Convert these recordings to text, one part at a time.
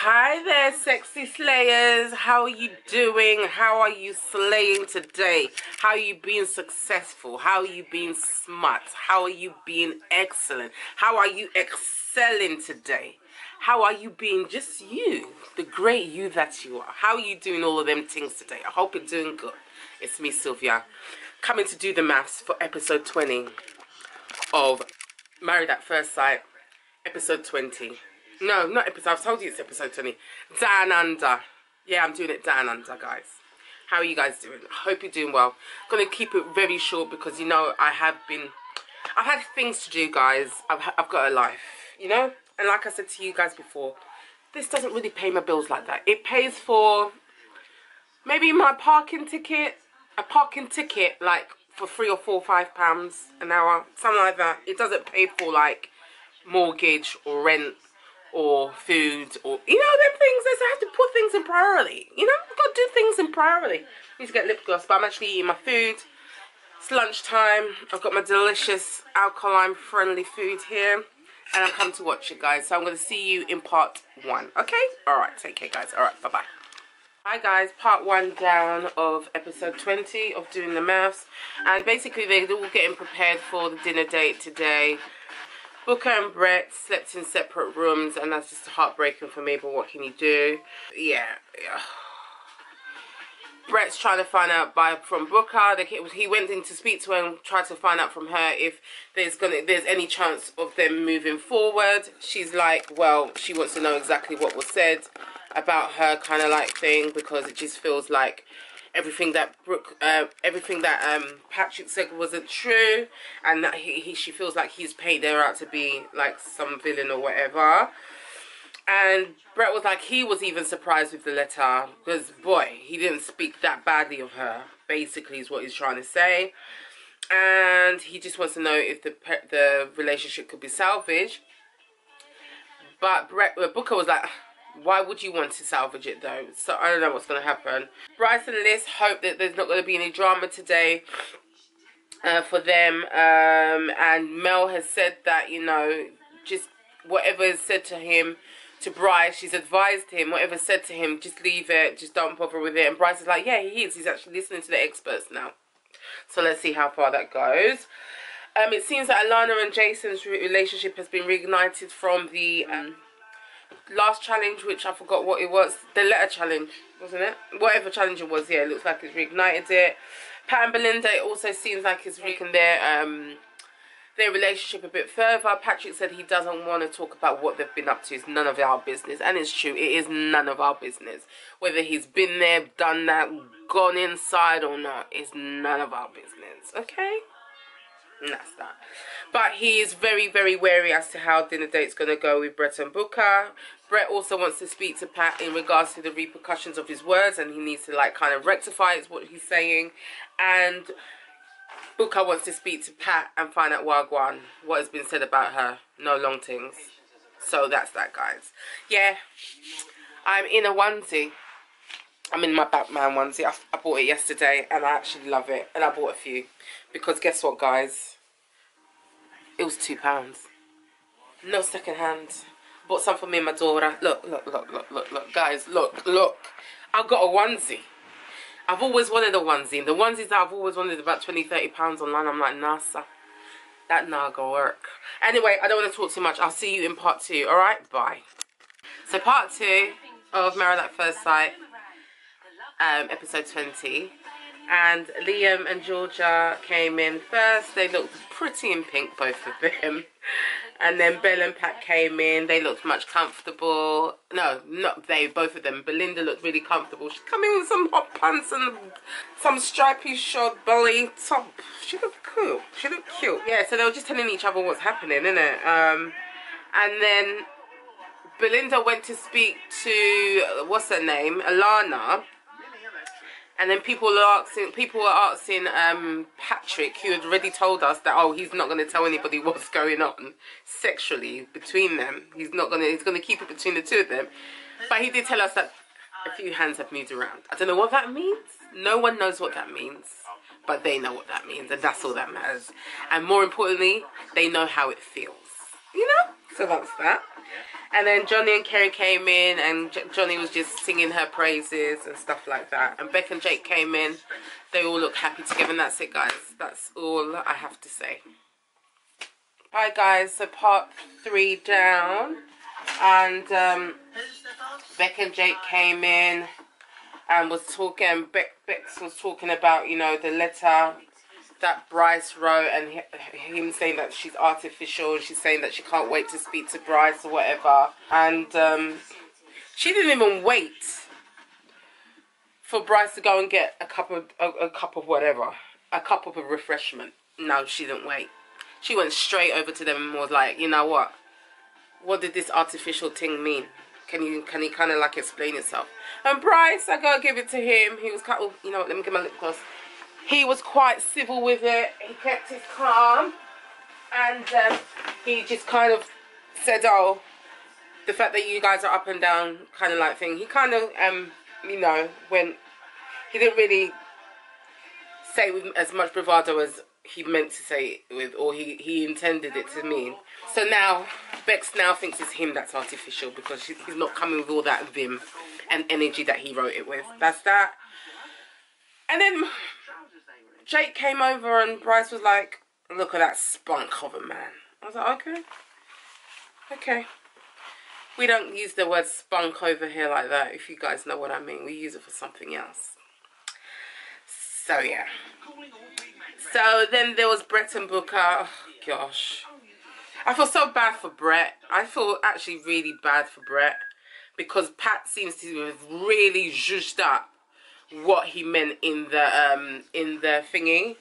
Hi there, sexy slayers. How are you doing? How are you slaying today? How are you being successful? How are you being smart? How are you being excellent? How are you excelling today? How are you being just you, the great you that you are? How are you doing all of them things today? I hope you're doing good. It's me, Sylvia, coming to do the maths for episode 20 of Married at First Sight. Episode 20. No, not episode. I've told you it's episode 20. Down Under. Yeah, I'm doing it down under, guys. How are you guys doing? I hope you're doing well. I'm going to keep it very short because, you know, I've had things to do, guys. I've got a life, you know? And like I said to you guys before, this doesn't really pay my bills like that. It pays for maybe my parking ticket. A parking ticket, like, for £3 or £4 or £5 an hour. Something like that. It doesn't pay for, like, mortgage or rent or food or, you know, them things. I have to put things in priority, you know. I've got to do things in priority. I need to get lip gloss, but I'm actually eating my food. It's lunchtime. I've got my delicious alkaline friendly food here and I'm coming to watch it, guys. So I'm going to see you in part 1. Okay, all right, take care, guys. All right, bye bye. Hi guys, part 1 down of episode 20 of doing the maths, and basically they're all getting prepared for the dinner date today. Booker and Brett slept in separate rooms, and that's just heartbreaking for me, but what can you do? Yeah. Brett's trying to find out from Booker. He went in to speak to her and tried to find out from her if there's any chance of them moving forward. She's like, well, she wants to know exactly what was said about her, kind of like thing, because it just feels like everything that Patrick said wasn't true, and that she feels like he's painted her out to be like some villain or whatever. And Brett was like, he was even surprised with the letter because, boy, he didn't speak that badly of her, basically is what he's trying to say. And he just wants to know if the relationship could be salvaged. But Booker was like, why would you want to salvage it though? So I don't know what's going to happen. Bryce and Liz hope that there's not going to be any drama today for them. And Mel has said that, you know, just whatever is said to him, to Bryce, she's advised him, whatever's said to him, just leave it, just don't bother with it. And Bryce is like, yeah, he is. He's actually listening to the experts now. So let's see how far that goes. It seems that Alana and Jason's relationship has been reignited from the last challenge, which I forgot what it was. The letter challenge, wasn't it? Whatever challenge it was, yeah, it looks like it's reignited it. Pat and Belinda, it also seems like it's reignited their relationship a bit further. Patrick said he doesn't want to talk about what they've been up to. It's none of our business. And it's true, it is none of our business. Whether he's been there, done that, gone inside or not, it's none of our business, okay? And that's that. But he is very, very wary as to how dinner date's going to go with Brett and Booker. Brett also wants to speak to Pat in regards to the repercussions of his words, and he needs to, like, kind of rectify what he's saying. And Booker wants to speak to Pat and find out what has been said about her. No long things. So that's that, guys. Yeah, I'm in a onesie. I'm in my Batman onesie. I bought it yesterday and I actually love it. And I bought a few. Because guess what, guys? It was £2. No second hand. Bought some for me and my daughter. Look, guys. Look. I got a onesie. I've always wanted a onesie. And the onesies that I've always wanted about £20–30 online. I'm like, nah, sir. That not gonna work. Anyway, I don't want to talk too much. I'll see you in part 2. Alright? Bye. So part 2 of Married at First Sight. Episode 20. And Liam and Georgia came in first. They looked pretty in pink, both of them. And then Belle and Pat came in. They looked much comfortable. No, not they, both of them. Belinda looked really comfortable. She came in with some hot pants and some stripy short belly top. She looked cool. She looked cute. Yeah, so they were just telling each other what's happening, innit? And then Belinda went to speak to, what's her name? Alana. And then people were asking Patrick, who had already told us that, oh, he's not going to tell anybody what's going on sexually between them. He's going to keep it between the two of them. But he did tell us that a few hands have moved around. I don't know what that means. No one knows what that means. But they know what that means, and that's all that matters. And more importantly, they know how it feels. You know? So that's that. And then Johnny and Kerry came in, and Johnny was just singing her praises and stuff like that. And Beck and Jake came in. They all look happy together, and that's it, guys. That's all I have to say. Hi, guys. So part 3 down. And Beck and Jake came in and was talking. Bex was talking about, you know, the letter that Bryce wrote, and him saying that she's artificial, and she's saying that she can't wait to speak to Bryce or whatever. And she didn't even wait for Bryce to go and get a cup of whatever, a cup of a refreshment. No, she didn't wait. She went straight over to them and was like, you know what did this artificial thing mean? Can you kind of like explain yourself? And Bryce, I gotta give it to him, he was kind of, you know what, let me get my lip gloss. He was quite civil with it. He kept his calm, and he just kind of said, "Oh, the fact that you guys are up and down, kind of like thing." He kind of, you know, when he didn't really say it with as much bravado as he meant to say it with, or he intended it to mean. So now Bex now thinks it's him that's artificial, because he's not coming with all that vim and energy that he wrote it with. That's that. And then Jake came over and Bryce was like, look at that spunk of a man. I was like, okay. We don't use the word spunk over here like that, if you guys know what I mean. We use it for something else. So, yeah. So, then there was Brett and Booker. Oh, gosh. I feel so bad for Brett. I feel actually really bad for Brett, because Pat seems to have really zhuzhed up what he meant in the thingy,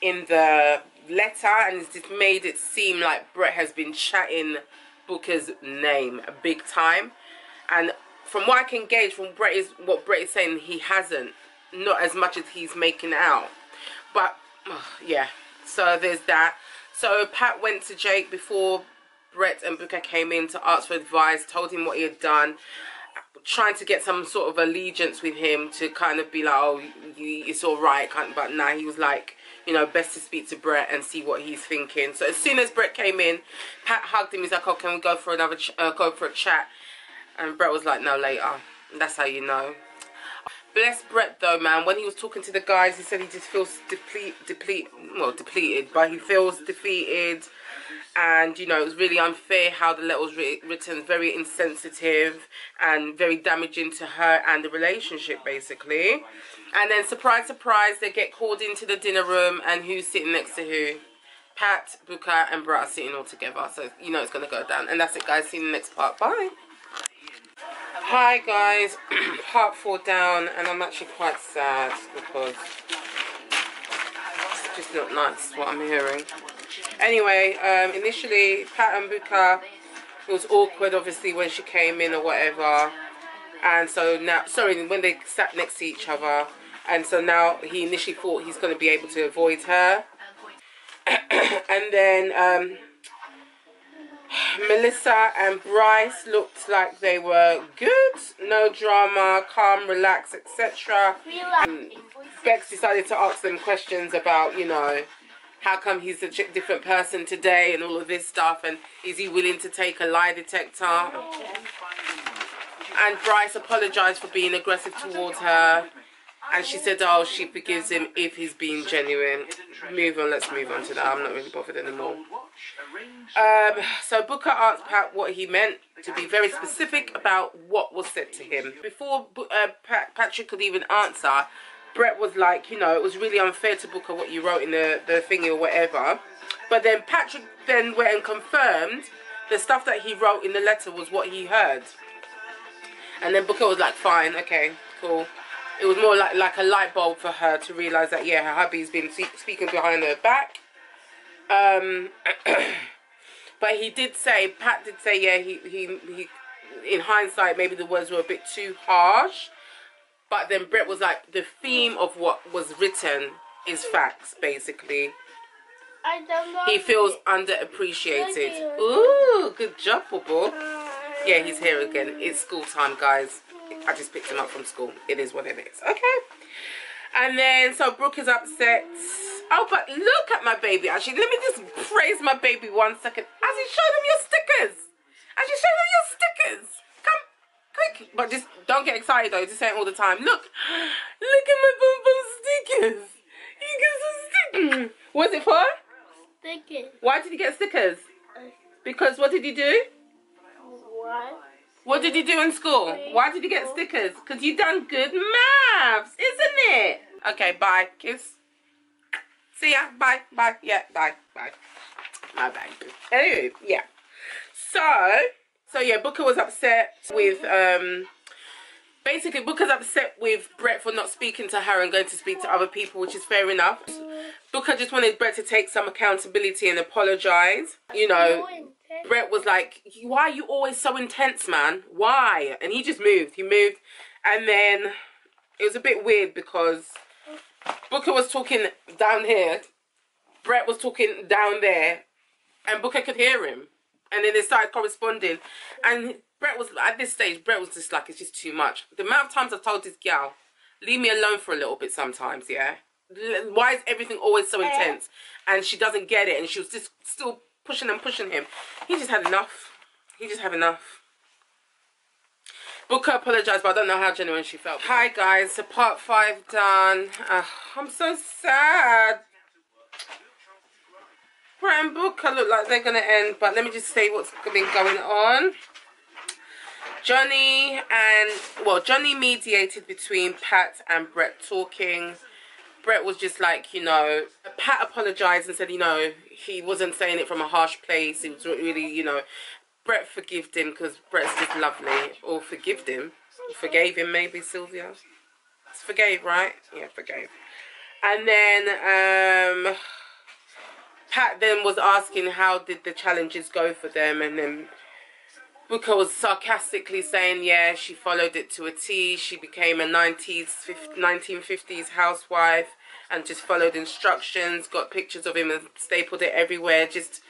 in the letter, and it's just made it seem like Brett has been chatting Booker's name a big time. And from what I can gauge from what Brett is saying, he hasn't, not as much as he's making out. But yeah, so there's that. So Pat went to Jake before Brett and Booker came in to ask for advice, told him what he had done, trying to get some sort of allegiance with him to kind of be like, oh, it's all right. But nah, he was like, you know, best to speak to Brett and see what he's thinking. So as soon as Brett came in, Pat hugged him. He's like, oh, can we go for go for a chat? And Brett was like, no, later. And that's how you know. Bless Brett though, man. When he was talking to the guys, he said he just feels depleted, but he feels defeated. And, you know, it was really unfair how the letter was written, very insensitive and very damaging to her and the relationship, basically. And then, surprise, surprise, they get called into the dinner room, and who's sitting next to who? Pat, Booker, and Brett are sitting all together. So, you know it's going to go down. And that's it, guys. See you in the next part. Bye. Hi, guys. Part 4 down, and I'm actually quite sad because it's just not nice what I'm hearing. Anyway, initially Pat and Booker, it was awkward obviously when she came in or whatever, and so now, sorry, when they sat next to each other, and so now he initially thought he's going to be able to avoid her. And then Melissa and Bryce looked like they were good, no drama, calm, relaxed, etc. Bex decided to ask them questions about, you know, how come he's a different person today and all of this stuff, and is he willing to take a lie detector? And Bryce apologized for being aggressive towards her, and she said, oh, she forgives him if he's being genuine. Move on, let's move on to that. I'm not really bothered anymore. So Booker asked Pat what he meant, to be very specific about what was said to him. Before Patrick could even answer, Brett was like, you know, it was really unfair to Booker what you wrote in the thingy or whatever. But then Patrick then went and confirmed the stuff that he wrote in the letter was what he heard. And then Booker was like, fine, okay, cool. It was more like a light bulb for her to realise that, yeah, her hubby's been speaking behind her back. But he did say, Pat did say, yeah, he in hindsight, maybe the words were a bit too harsh. But then Brett was like, the theme of what was written is facts, basically. I don't know. He feels underappreciated. Ooh, good job, Bobo. Yeah, he's here again. It's school time, guys. I just picked him up from school. It is what it is. Okay. And then, so Brooke is upset. Oh, but look at my baby. Actually, let me just praise my baby 1 second. As he showed him your stickers. And she's showing her your stickers. Come, quick. But just don't get excited though. Just say it all the time. Look at my bum bum stickers. You get some stickers. What's it for? Stickers. Why did you get stickers? Because what did you do? What? What did you do in school? Why did you get stickers? Because you done good maths, isn't it? Okay, bye. Kiss. See ya. Bye. Bye. Yeah, bye. Bye. My baby. Anyway, yeah. So yeah, Booker was upset with, basically Booker's upset with Brett for not speaking to her and going to speak to other people, which is fair enough. Booker just wanted Brett to take some accountability and apologise. You know, Brett was like, why are you always so intense, man? Why? And he just moved. He moved. And then it was a bit weird because Booker was talking down here. Brett was talking down there. And Booker could hear him. And then they started corresponding. And Brett was, at this stage, Brett was just like, it's just too much. The amount of times I've told this gal, leave me alone for a little bit sometimes, yeah? Why is everything always so intense? And she doesn't get it. And she was just still pushing and pushing him. He just had enough. He just had enough. Booker apologised, but I don't know how genuine she felt. Hi guys, so part 5 done. I'm so sad. Brett and Booker look like they're going to end, but let me just say what's been going on. Johnny mediated between Pat and Brett talking. Brett was just like, you know, Pat apologised and said, you know, he wasn't saying it from a harsh place. He was really, you know, Brett forgived him because Brett's just lovely. Or forgave him. Forgave him, maybe, Sylvia. It's forgave, right? Yeah, forgave. And then Pat then was asking how did the challenges go for them. And then Booker was sarcastically saying, yeah, she followed it to a T. She became a 1950s housewife and just followed instructions, got pictures of him and stapled it everywhere, just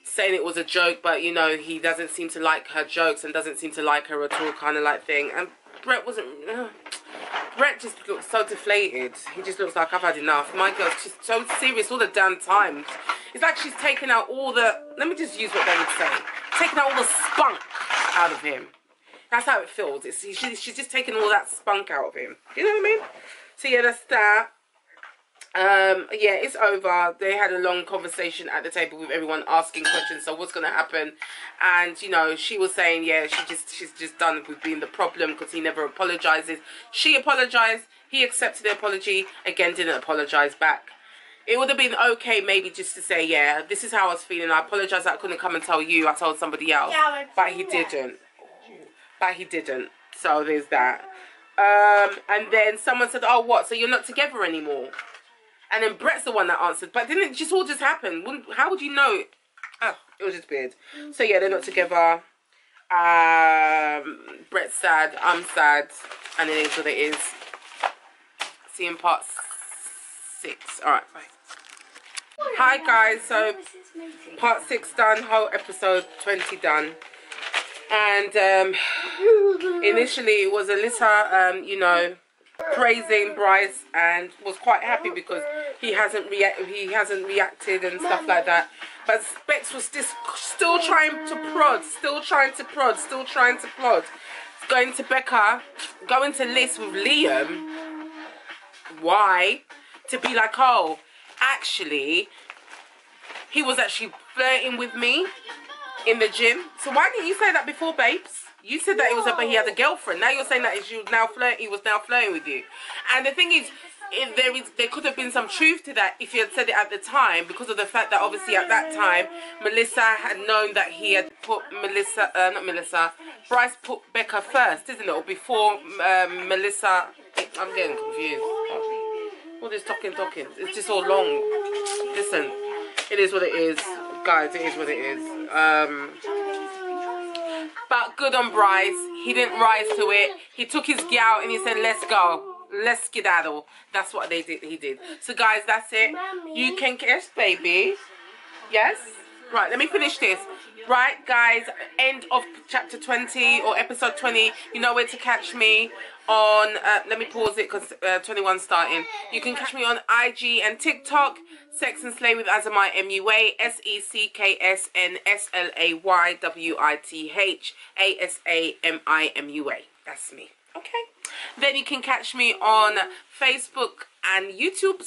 saying it was a joke, but, you know, he doesn't seem to like her jokes and doesn't seem to like her at all, kind of like thing. And Brett wasn't... Brett just looks so deflated. He just looks like, I've had enough. My girl's just so serious all the damn time. It's like she's taken out all the... Let me just use what they would say. Taking out all the spunk out of him. That's how it feels. She's just taking all that spunk out of him. You know what I mean? So yeah, that's that. Yeah, it's over. They had a long conversation at the table with everyone asking questions. So what's gonna happen? And you know, she was saying, yeah, she's just done with being the problem because he never apologizes. She apologized. He accepted the apology. Again, didn't apologize back. It would have been okay maybe just to say, yeah, this is how I was feeling. I apologise that I couldn't come and tell you. I told somebody else. Yeah, but he didn't. But he didn't. So there's that. And then someone said, oh, what? So you're not together anymore? And then Brett's the one that answered. But didn't it just all just happen? How would you know? Oh, it was just weird. So yeah, they're not together. Brett's sad. I'm sad. And it is what it is. See you in part 6. Alright, bye. Hi guys, so part 6 done, whole episode 20 done. And initially it was Alyssa, you know, praising Bryce and was quite happy because he hasn't reacted and stuff like that. But Specs was just still trying to prod, going to Becca, going to Liz with Liam. Why? To be like, oh, actually, he was actually flirting with me in the gym. So why didn't you say that before, babes? You said that it was he had a girlfriend. Now you're saying that he was now flirting with you. And the thing is, there could have been some truth to that if you had said it at the time, because of the fact that obviously at that time Melissa had known that he had put Bryce put Becca first, isn't it? Or before Melissa. I'm getting confused. All this talking. It's just all long. Listen, it is what it is, guys. It is what it is. But good on Bryce. He didn't rise to it. He took his gal and he said, let's go. Let's skedaddle. That's what they did. He did. So guys, that's it. You can kiss, baby. Yes? Right, let me finish this. Right, guys, end of chapter 20 or episode 20. You know where to catch me on, let me pause it because 21's starting. You can catch me on IG and TikTok, Sex and Slay with Azamai MUA, SEXNSLAYWITH That's me. Okay. Then you can catch me on Facebook and YouTube.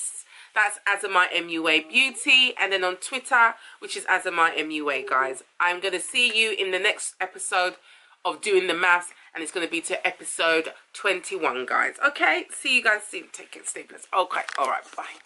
That's Azamai MUA Beauty. And then on Twitter, which is Azamai MUA, guys. I'm going to see you in the next episode of Doing the Maths. And it's going to be to episode 21, guys. Okay? See you guys soon. Take care. Stay blessed. Okay. All right. Bye.